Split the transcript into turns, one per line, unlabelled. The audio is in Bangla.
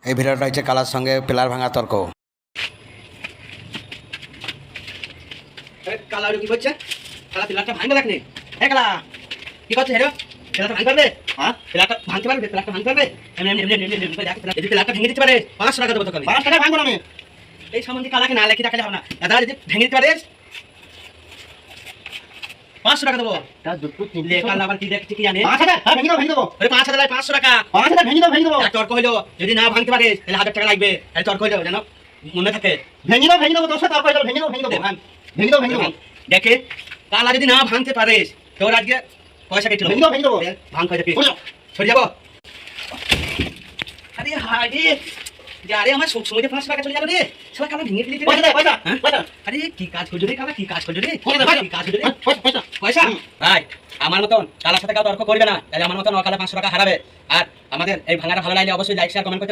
এই ভিডিওটা হচ্ছে কালার সঙ্গে পিলার ভাঙা তর্ক।
কালা কি করছে? কালা পিলারটা ভাঙবে দেখনি। হ্যাঁ কালা কি করছে? হেরো পিলারটা ভাঙতে পারবে? হ্যাঁ পিলারটা ভাঙতে পারবে? পিলারটা ভাঙতে পারবে? যদি পিলারটা ভেঙে দিতে পারে 500 টাকা দেবো তোকে। 500 টাকা ভাঙবো না আমি। এই সম্বন্ধে কালাকে না লেখি রাখলে হবে না। দাদা যদি ভেঙে দিতে পারিস 500 টাকা দেবো। কালা আবার কি দেখছি কি জানে? 5000 হ্যাঁ ভেঙে দেবো। 5000 লাই 500 টাকা। 5000 ভেঙে দেবো। তর্ক হইলো যদি না ভাঙতে পারিস তাহলে 1000 টাকা লাগবে। তাহলে তর্ক হইলো জানো মনে থাকে। ভেঙে দেবো তোর সাথে তর্ক হইলো। ভেঙে দেবো। দেখে কালা যদি না ভাঙতে পারিস তোর আজকে পয়সা কেটে দেবো। ভেঙে দেবো ভাঙ পয়সা কেটে সরে যাবো। আরে হায় রে আরে আমার সব সময় 500 টাকা চলে গেল রে। সবাই কালা ভেঙে দিলি পয়সা। আরে কি কাজ করছো রে কালা? কি কাজ করছো রে? কি কাজ করছো রে? পয়সা ভাই আমার মতন কালার সাথে কাউ তর্ক করবে না। তাহলে আমার মতন কালা 500 টাকা হারাবে। আর আমাদের এই ভাঙাটা ভালো লাগলে অবশ্যই লাইক শেয়ার কমেন্ট করতে